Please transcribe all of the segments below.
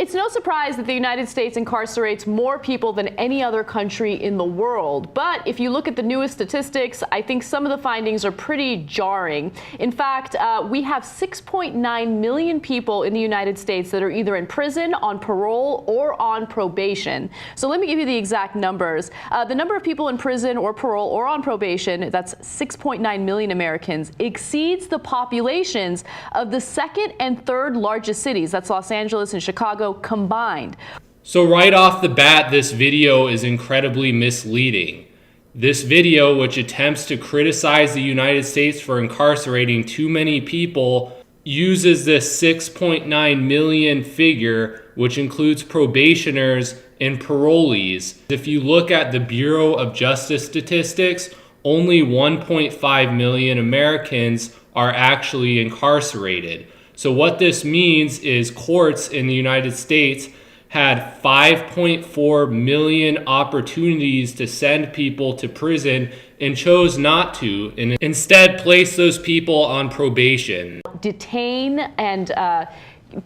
It's no surprise that the United States incarcerates more people than any other country in the world. But if you look at the newest statistics, I think some of the findings are pretty jarring. In fact, we have 6.9 million people in the United States that are either in prison, on parole, or on probation. So let me give you the exact numbers. The number of people in prison or parole or on probation, that's 6.9 million Americans, exceeds the populations of the second and third largest cities. That's Los Angeles and Chicago combined. So right off the bat, this video is incredibly misleading. This video, which attempts to criticize the United States for incarcerating too many people, uses this 6.9 million figure, which includes probationers and parolees. If you look at the Bureau of Justice statistics, only 1.5 million Americans are actually incarcerated. So what this means is courts in the United States had 5.4 million opportunities to send people to prison and chose not to, and instead placed those people on probation. Detain and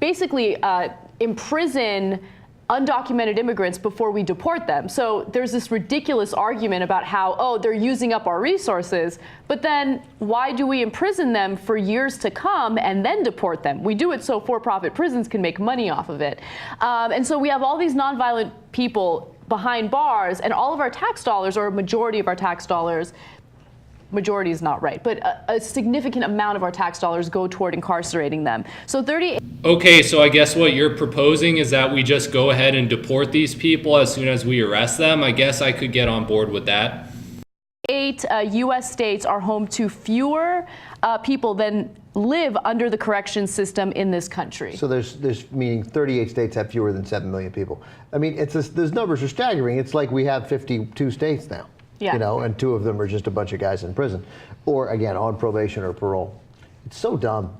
basically imprison undocumented immigrants before we deport them. So there's this ridiculous argument about how, oh, they're using up our resources, but then why do we imprison them for years to come and then deport them? We do it so for-profit prisons can make money off of it. And so we have all these nonviolent people behind bars, and all of our tax dollars, or a majority of our tax dollars, majority is not right, but a significant amount of our tax dollars go toward incarcerating them. So 38. Okay, so I guess what you're proposing is that we just go ahead and deport these people as soon as we arrest them. I guess I could get on board with that. 8 U.S. states are home to fewer people than live under the correction system in this country. So there's meaning 38 states have fewer than 7 million people. I mean, those numbers are staggering. It's like we have 52 states now. Yeah. You know, and 2 of them are just a bunch of guys in prison, or again, on probation or parole. It's so dumb.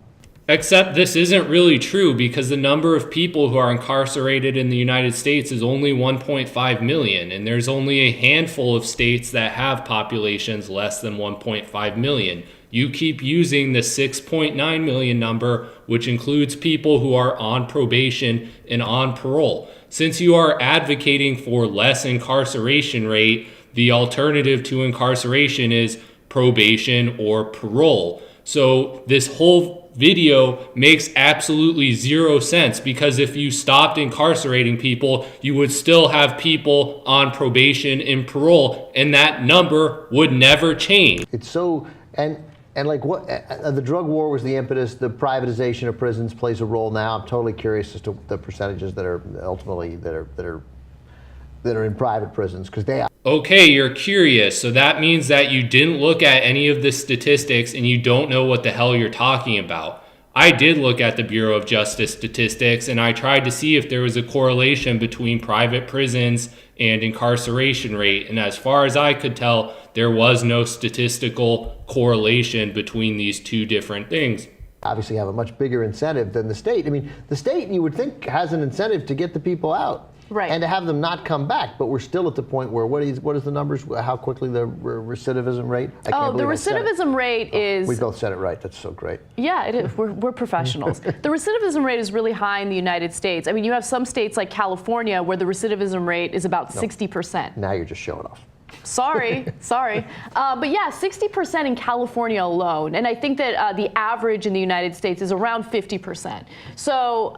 Except this isn't really true, because the number of people who are incarcerated in the United States is only 1.5 million, and there's only a handful of states that have populations less than 1.5 million. You keep using the 6.9 million number, which includes people who are on probation and on parole. Since you are advocating for less incarceration rate, the alternative to incarceration is probation or parole. So this whole video makes absolutely zero sense, because if you stopped incarcerating people, you would still have people on probation and parole, and that number would never change. It's so, and like what, the drug war was the impetus. The privatization of prisons plays a role now. I'm totally curious as to the percentages that are ultimately that are in private prisons, because they are. Okay, you're curious, so that means that you didn't look at any of the statistics and you don't know what the hell you're talking about. I did look at the Bureau of Justice statistics, and I tried to see if there was a correlation between private prisons and incarceration rate, and as far as I could tell, there was no statistical correlation between these two different things. Obviously have a much bigger incentive than the state. I mean, the state, you would think, has an incentive to get the people out. Right. And to have them not come back, but we're still at the point where what is the numbers? How quickly the recidivism rate? The recidivism rate is. We both said it right. That's so great. Yeah, it is. We're professionals. The recidivism rate is really high in the United States. I mean, you have some states like California where the recidivism rate is about 60%. Now you're just showing off. Sorry. But yeah, 60% in California alone. And I think that the average in the United States is around 50%. So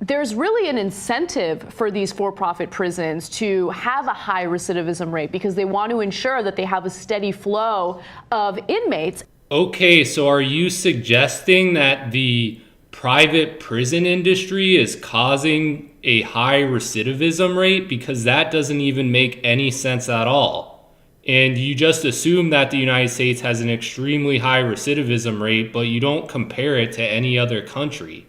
there's really an incentive for these for-profit prisons to have a high recidivism rate, because they want to ensure that they have a steady flow of inmates. Okay, so are you suggesting that the private prison industry is causing a high recidivism rate? Because that doesn't even make any sense at all. And you just assume that the United States has an extremely high recidivism rate, but you don't compare it to any other country.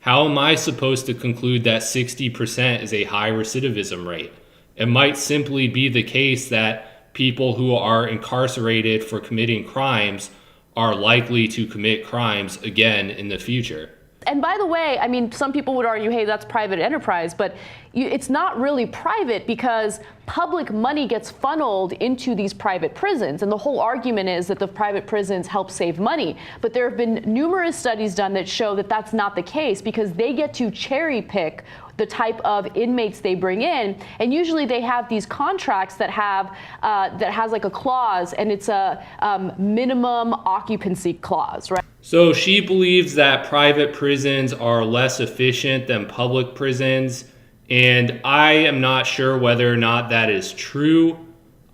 How am I supposed to conclude that 60% is a high recidivism rate? It might simply be the case that people who are incarcerated for committing crimes are likely to commit crimes again in the future. And by the way, I mean, some people would argue, hey, that's private enterprise, but it's not really private because public money gets funneled into these private prisons. And the whole argument is that the private prisons help save money. But there have been numerous studies done that show that that's not the case because they get to cherry pick the type of inmates they bring in. And usually they have these contracts that has like a clause, and it's a minimum occupancy clause, right? So she believes that private prisons are less efficient than public prisons, and I am not sure whether or not that is true.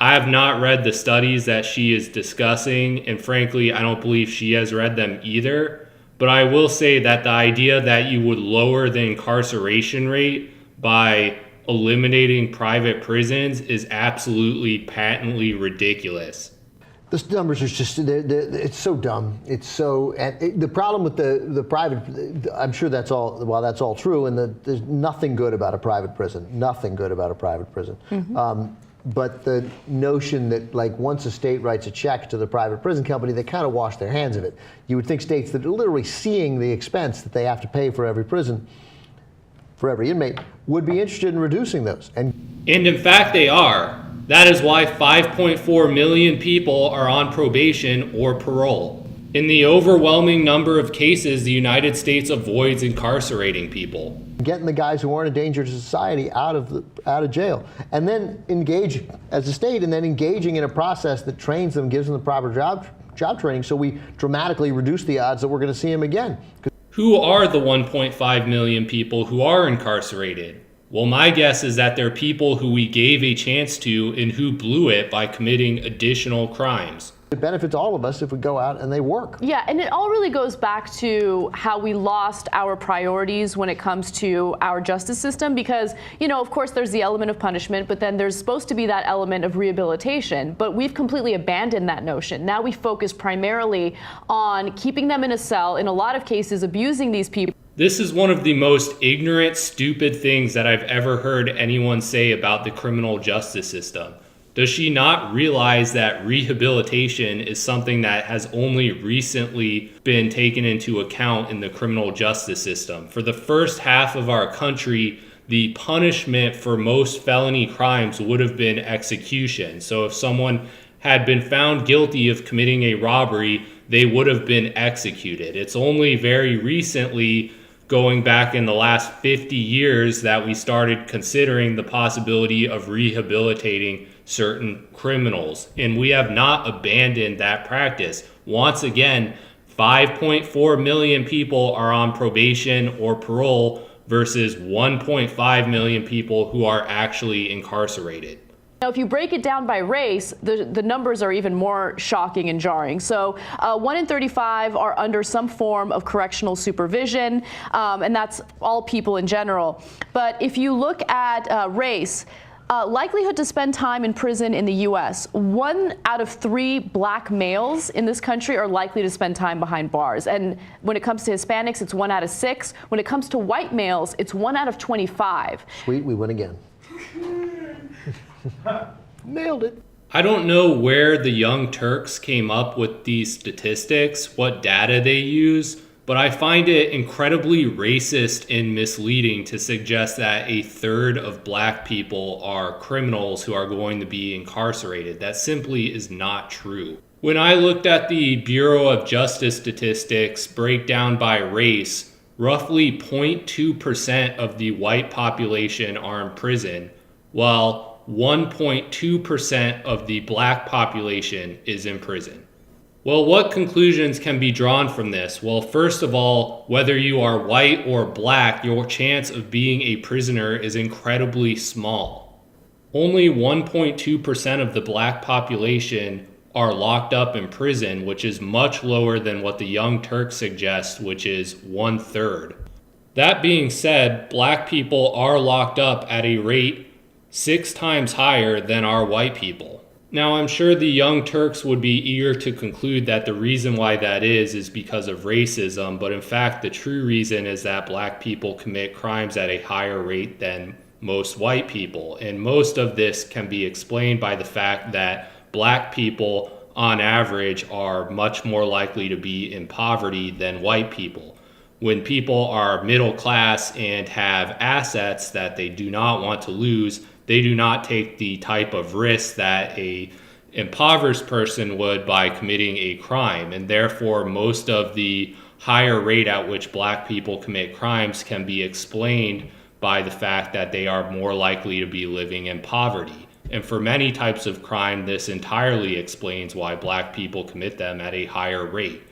I have not read the studies that she is discussing, and frankly, I don't believe she has read them either. But I will say that the idea that you would lower the incarceration rate by eliminating private prisons is absolutely patently ridiculous. The numbers are just, it's so dumb. It's so, and the problem with the private, I'm sure that's all, well, that's all true, and there's nothing good about a private prison. Nothing good about a private prison. Mm-hmm. But the notion that, like, once a state writes a check to the private prison company, they kind of wash their hands of it. You would think states that are literally seeing the expense that they have to pay for every prison, for every inmate, would be interested in reducing those. And in fact, they are. That is why 5.4 million people are on probation or parole. In the overwhelming number of cases, the United States avoids incarcerating people. Getting the guys who aren't a danger to society out of jail, and then engage as a state, and then engaging in a process that trains them, gives them the proper job training, so we dramatically reduce the odds that we're going to see them again. Who are the 1.5 million people who are incarcerated? Well, my guess is that they're people who we gave a chance to and who blew it by committing additional crimes. It benefits all of us if we go out and they work. Yeah, and it all really goes back to how we lost our priorities when it comes to our justice system because, you know, of course there's the element of punishment, but then there's supposed to be that element of rehabilitation. But we've completely abandoned that notion. Now we focus primarily on keeping them in a cell, in a lot of cases abusing these people. This is one of the most ignorant, stupid things that I've ever heard anyone say about the criminal justice system. Does she not realize that rehabilitation is something that has only recently been taken into account in the criminal justice system? For the first half of our country, the punishment for most felony crimes would have been execution. So if someone had been found guilty of committing a robbery, they would have been executed. It's only very recently, going back in the last 50 years, that we started considering the possibility of rehabilitating certain criminals. And we have not abandoned that practice. Once again, 5.4 million people are on probation or parole versus 1.5 million people who are actually incarcerated. Now, if you break it down by race, the numbers are even more shocking and jarring. So 1 in 35 are under some form of correctional supervision, and that's all people in general. But if you look at race, likelihood to spend time in prison in the U.S., 1 out of 3 black males in this country are likely to spend time behind bars. And when it comes to Hispanics, it's 1 out of 6. When it comes to white males, it's 1 out of 25. Sweet, we win again. Nailed it. I don't know where the Young Turks came up with these statistics, what data they use, but I find it incredibly racist and misleading to suggest that a third of black people are criminals who are going to be incarcerated. That simply is not true. When I looked at the Bureau of Justice statistics breakdown by race, roughly 0.2% of the white population are in prison, while 1.2% of the black population is in prison. Well, what conclusions can be drawn from this? Well, first of all, whether you are white or black, your chance of being a prisoner is incredibly small. Only 1.2% of the black population are locked up in prison, which is much lower than what the Young Turks suggest, which is 1/3. That being said, black people are locked up at a rate 6 times higher than our white people. Now, I'm sure the Young Turks would be eager to conclude that the reason why that is because of racism, but in fact, the true reason is that black people commit crimes at a higher rate than most white people. And most of this can be explained by the fact that black people, on average, are much more likely to be in poverty than white people. When people are middle class and have assets that they do not want to lose, they do not take the type of risk that a impoverished person would by committing a crime. And therefore, most of the higher rate at which black people commit crimes can be explained by the fact that they are more likely to be living in poverty. And for many types of crime, this entirely explains why black people commit them at a higher rate.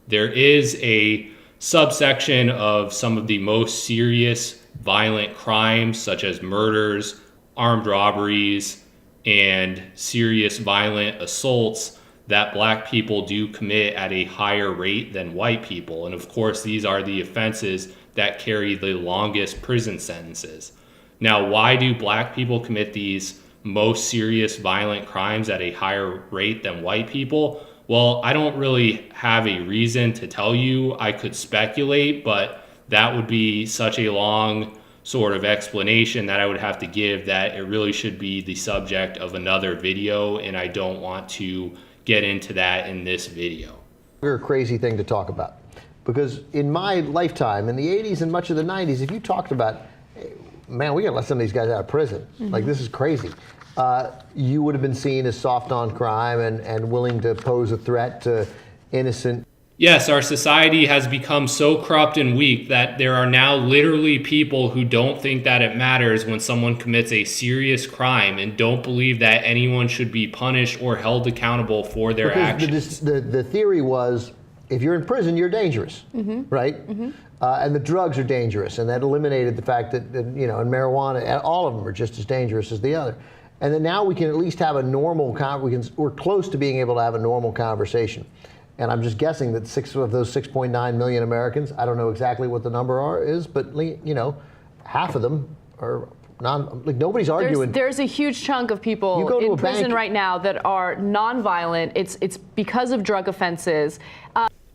There is a subsection of some of the most serious violent crimes, such as murders, armed robberies, and serious violent assaults, that black people do commit at a higher rate than white people. And of course, these are the offenses that carry the longest prison sentences. Now, why do black people commit these most serious violent crimes at a higher rate than white people? Well, I don't really have a reason to tell you. I could speculate, but that would be such a long sort of explanation that I would have to give that it really should be the subject of another video, and I don't want to get into that in this video. A crazy thing to talk about, because in my lifetime, in the 80s and much of the 90s, if you talked about, hey, man, we gotta let some of these guys out of prison, like this is crazy, you would have been seen as soft on crime and willing to pose a threat to innocent. Yes, our society has become so corrupt and weak that there are now literally people who don't think that it matters when someone commits a serious crime and don't believe that anyone should be punished or held accountable for their actions. The theory was, if you're in prison, you're dangerous, right? And the drugs are dangerous, and that eliminated the fact that, and marijuana, all of them are just as dangerous as the other. And then now we can at least have a normal, we're close to being able to have a normal conversation. And I'm just guessing that 6 of those 6.9 million Americans, I don't know exactly what the number is, but half of them are nobody's arguing. There's a huge chunk of people in prison right now that are nonviolent. It's because of drug offenses.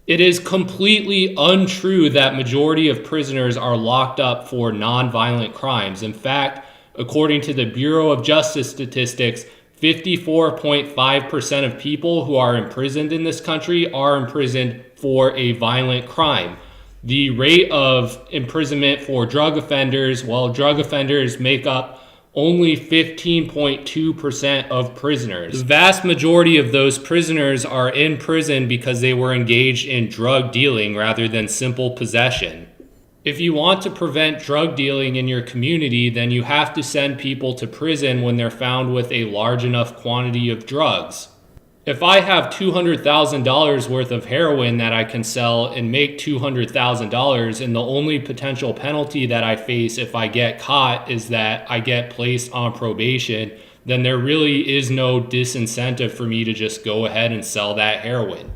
It is completely untrue that majority of prisoners are locked up for nonviolent crimes. In fact, according to the Bureau of Justice Statistics, 54.5% of people who are imprisoned in this country are imprisoned for a violent crime. The rate of imprisonment for drug offenders, well, drug offenders make up only 15.2% of prisoners. The vast majority of those prisoners are in prison because they were engaged in drug dealing rather than simple possession. If you want to prevent drug dealing in your community, then you have to send people to prison when they're found with a large enough quantity of drugs. If I have $200,000 worth of heroin that I can sell and make $200,000, and the only potential penalty that I face if I get caught is that I get placed on probation, then there really is no disincentive for me to just go ahead and sell that heroin.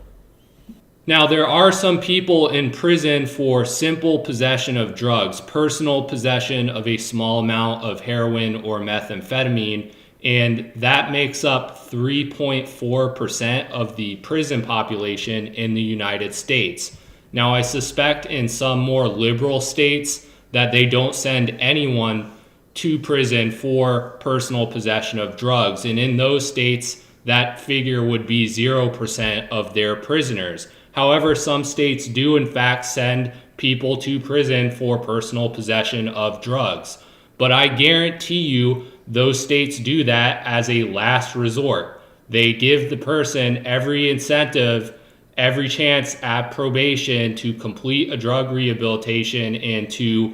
Now, there are some people in prison for simple possession of drugs, personal possession of a small amount of heroin or methamphetamine, and that makes up 3.4% of the prison population in the United States. Now, I suspect in some more liberal states that they don't send anyone to prison for personal possession of drugs, and in those states, that figure would be 0% of their prisoners. However, some states do in fact send people to prison for personal possession of drugs. But I guarantee you those states do that as a last resort. They give the person every incentive, every chance at probation to complete a drug rehabilitation and to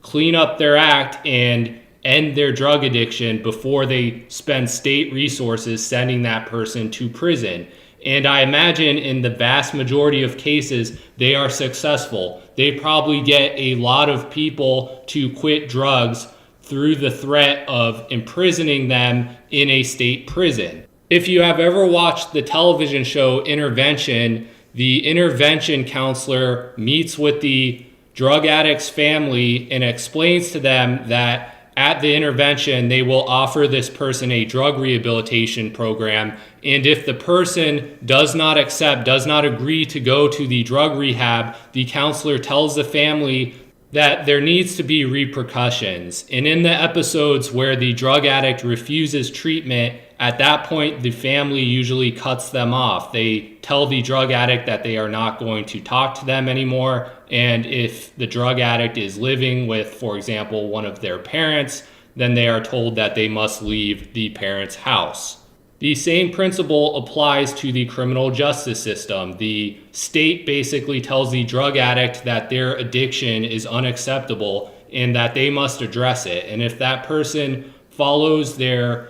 clean up their act and end their drug addiction before they spend state resources sending that person to prison. And I imagine in the vast majority of cases, they are successful. They probably get a lot of people to quit drugs through the threat of imprisoning them in a state prison. If you have ever watched the television show Intervention, the intervention counselor meets with the drug addict's family and explains to them that at the intervention, they will offer this person a drug rehabilitation program. And if the person does not agree to go to the drug rehab, the counselor tells the family that there needs to be repercussions. And in the episodes where the drug addict refuses treatment at that point, the family usually cuts them off. They tell the drug addict that they are not going to talk to them anymore. And if the drug addict is living with, for example, one of their parents, then they are told that they must leave the parent's house. The same principle applies to the criminal justice system. The state basically tells the drug addict that their addiction is unacceptable and that they must address it. And if that person follows their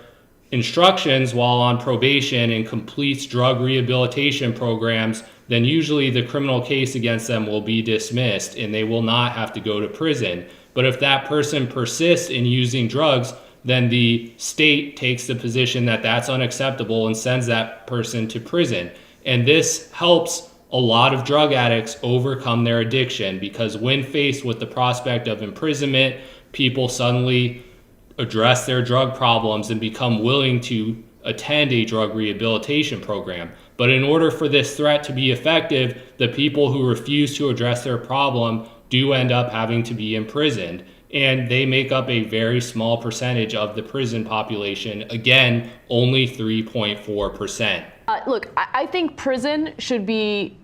instructions while on probation and completes drug rehabilitation programs, then usually the criminal case against them will be dismissed and they will not have to go to prison. But if that person persists in using drugs, then the state takes the position that that's unacceptable and sends that person to prison. And this helps a lot of drug addicts overcome their addiction, because when faced with the prospect of imprisonment, people suddenly address their drug problems and become willing to attend a drug rehabilitation program. But in order for this threat to be effective, the people who refuse to address their problem do end up having to be imprisoned. And they make up a very small percentage of the prison population. Again, only 3.4%. Look, I think prison should be,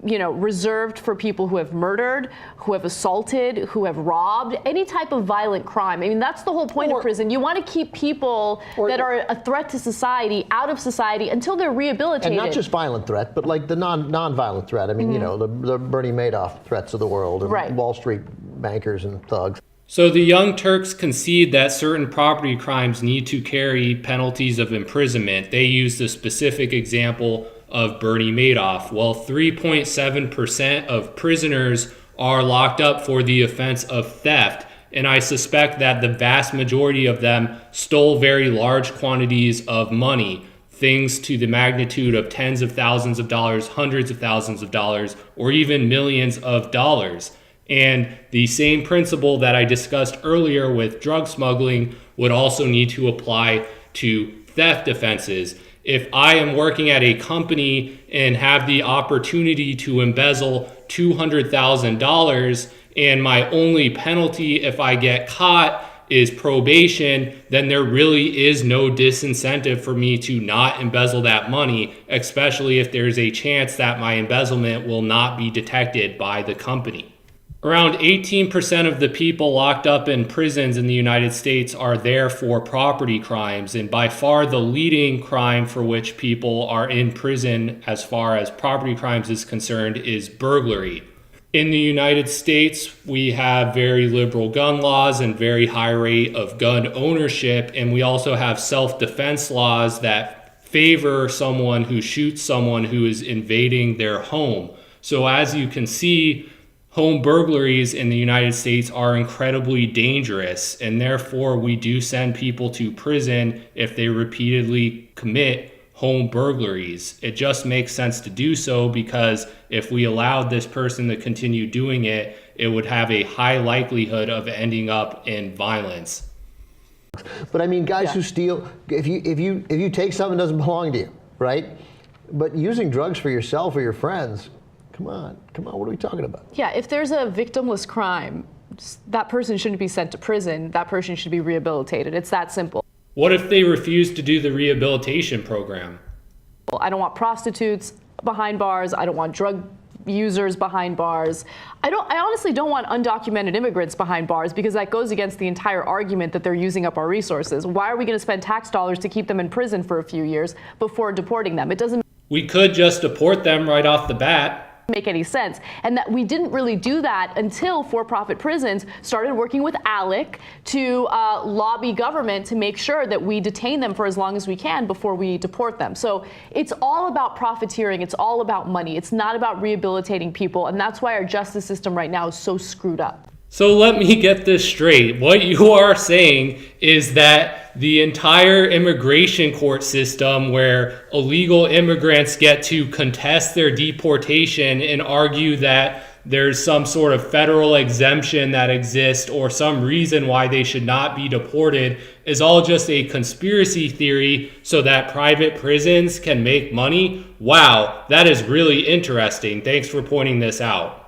reserved for people who have murdered, who have assaulted, who have robbed, any type of violent crime. I mean, that's the whole point of prison. You want to keep people that are a threat to society out of society until they're rehabilitated. And not just violent threat, but like the non-violent threat. I mean, the Bernie Madoff threats of the world, and Wall Street bankers and thugs. So the Young Turks concede that certain property crimes need to carry penalties of imprisonment. They use the specific example of Bernie Madoff. Well, 3.7% of prisoners are locked up for the offense of theft, and I suspect that the vast majority of them stole very large quantities of money, things to the magnitude of tens of thousands of dollars, hundreds of thousands of dollars, or even millions of dollars. And the same principle that I discussed earlier with drug smuggling would also need to apply to theft offenses. If I am working at a company and have the opportunity to embezzle $200,000 and my only penalty if I get caught is probation, then there really is no disincentive for me to not embezzle that money, especially if there's a chance that my embezzlement will not be detected by the company. Around 18% of the people locked up in prisons in the United States are there for property crimes, and by far the leading crime for which people are in prison as far as property crimes is concerned is burglary. In the United States, we have very liberal gun laws and very high rate of gun ownership, and we also have self-defense laws that favor someone who shoots someone who is invading their home. So as you can see, home burglaries in the United States are incredibly dangerous, and therefore we do send people to prison if they repeatedly commit home burglaries. It just makes sense to do so, because if we allowed this person to continue doing it, it would have a high likelihood of ending up in violence. But I mean, guys who steal, if you take something that doesn't belong to you, right? But using drugs for yourself or your friends, Come on, what are we talking about? Yeah, if there's a victimless crime, that person shouldn't be sent to prison. That person should be rehabilitated. It's that simple. What if they refuse to do the rehabilitation program? Well, I don't want prostitutes behind bars. I don't want drug users behind bars. I honestly don't want undocumented immigrants behind bars, because that goes against the entire argument that they're using up our resources. Why are we going to spend tax dollars to keep them in prison for a few years before deporting them? It doesn't. We could just deport them right off the bat. Make any sense. And that we didn't really do that until for-profit prisons started working with ALEC to lobby government to make sure that we detain them for as long as we can before we deport them. So it's all about profiteering. It's all about money. It's not about rehabilitating people. And that's why our justice system right now is so screwed up. So let me get this straight. What you are saying is that the entire immigration court system, where illegal immigrants get to contest their deportation and argue that there's some sort of federal exemption that exists or some reason why they should not be deported, is all just a conspiracy theory so that private prisons can make money? Wow, that is really interesting. Thanks for pointing this out.